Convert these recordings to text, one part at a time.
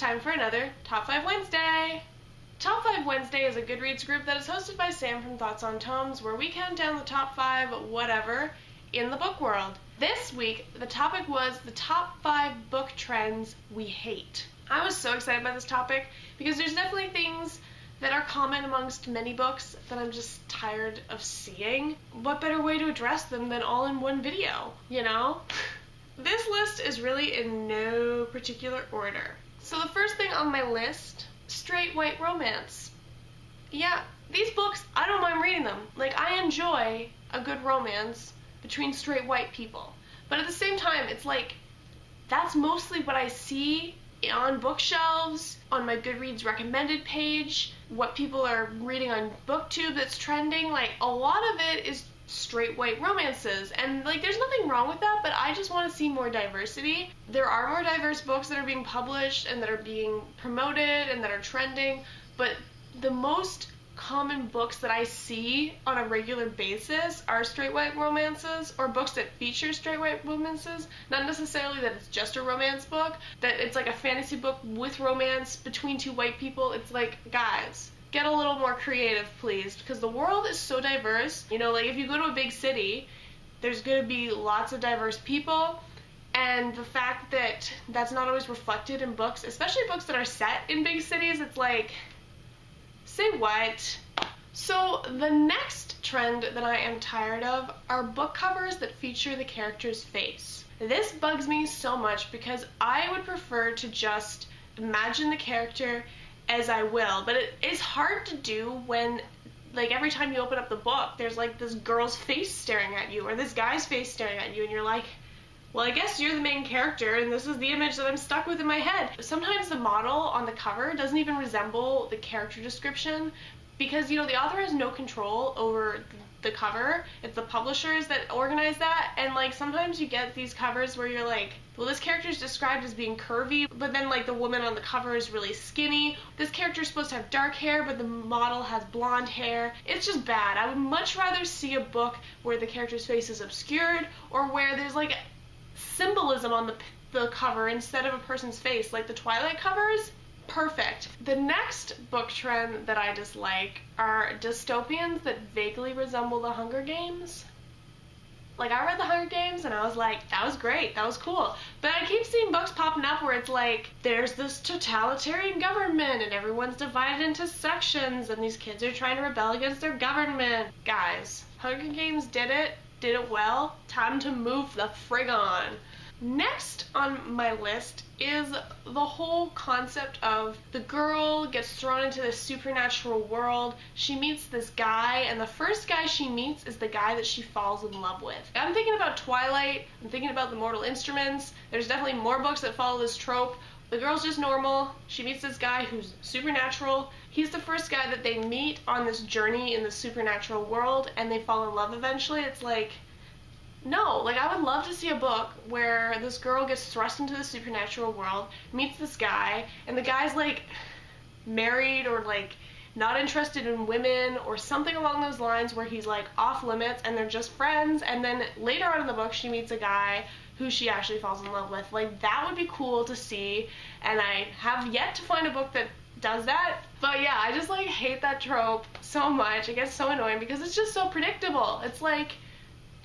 time for another Top 5 Wednesday! Top 5 Wednesday is a Goodreads group that is hosted by Sam from Thoughts on Tomes, where we count down the top 5 whatever in the book world. This week, the topic was the top 5 book trends we hate. I was so excited about this topic because there's definitely things that are common amongst many books that I'm just tired of seeing. What better way to address them than all in one video, you know? This list is really in no particular order. So the first thing on my list, straight white romance. Yeah, these books, I don't mind reading them. Like, I enjoy a good romance between straight white people. But at the same time, it's like, that's mostly what I see on bookshelves, on my Goodreads recommended page, what people are reading on BookTube that's trending. Like, a lot of it is straight white romances, and like there's nothing wrong with that, but I just want to see more diversity. There are more diverse books that are being published and that are being promoted and that are trending, but the most common books that I see on a regular basis are straight white romances, or books that feature straight white romances. Not necessarily that it's just a romance book, that it's like a fantasy book with romance between two white people. It's like, guys, get a little more creative, please, because the world is so diverse. You know, like if you go to a big city, there's going to be lots of diverse people, and the fact that that's not always reflected in books, especially books that are set in big cities, it's like, say what? So the next trend that I am tired of are book covers that feature the character's face. This bugs me so much because I would prefer to just imagine the character as I will, but it is hard to do when, like, every time you open up the book, there's like this girl's face staring at you or this guy's face staring at you, and you're like, well, I guess you're the main character and this is the image that I'm stuck with in my head. Sometimes the model on the cover doesn't even resemble the character description because, you know, the author has no control over the cover. It's the publishers that organize that, and like sometimes you get these covers where you're like, well, this character is described as being curvy, but then like the woman on the cover is really skinny. This character is supposed to have dark hair, but the model has blonde hair. It's just bad. I would much rather see a book where the character's face is obscured, or where there's like symbolism on the cover instead of a person's face, like the Twilight covers. Perfect. The next book trend that I dislike are dystopians that vaguely resemble the Hunger Games. Like, I read the Hunger Games and I was like, that was great, that was cool. But I keep seeing books popping up where it's like, there's this totalitarian government and everyone's divided into sections and these kids are trying to rebel against their government. Guys, Hunger Games did it well. Time to move the frig on. Next on my list is the whole concept of the girl gets thrown into this supernatural world. She meets this guy, and the first guy she meets is the guy that she falls in love with. I'm thinking about Twilight, I'm thinking about The Mortal Instruments. There's definitely more books that follow this trope. The girl's just normal. She meets this guy who's supernatural. He's the first guy that they meet on this journey in the supernatural world, and they fall in love eventually. It's like, no, like I would love to see a book where this girl gets thrust into the supernatural world, meets this guy, and the guy's like married or like not interested in women or something along those lines, where he's like off limits and they're just friends, and then later on in the book she meets a guy who she actually falls in love with. Like, that would be cool to see, and I have yet to find a book that does that. But yeah, I just like hate that trope so much. It gets so annoying because it's just so predictable. It's like,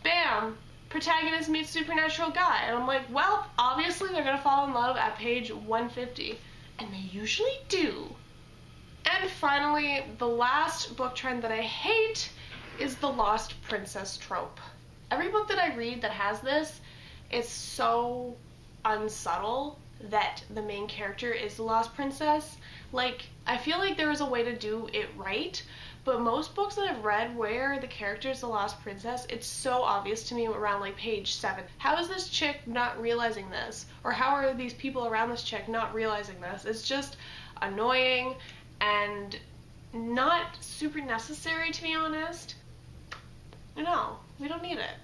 bam, protagonist meets supernatural guy, and I'm like, well, obviously they're gonna fall in love at page 150, and they usually do. And finally, the last book trend that I hate is the lost princess trope. Every book that I read that has this is so unsubtle that the main character is the lost princess. Like, I feel like there is a way to do it right, but most books that I've read where the character is the lost princess, it's so obvious to me around like page 7. How is this chick not realizing this? Or how are these people around this chick not realizing this? It's just annoying and not super necessary, to be honest. No, we don't need it.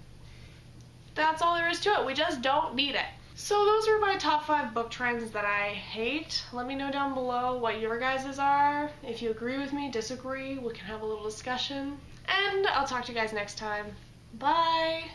That's all there is to it. We just don't need it. So those are my top 5 book trends that I hate. Let me know down below what your guys's are. If you agree with me, disagree, we can have a little discussion. And I'll talk to you guys next time. Bye!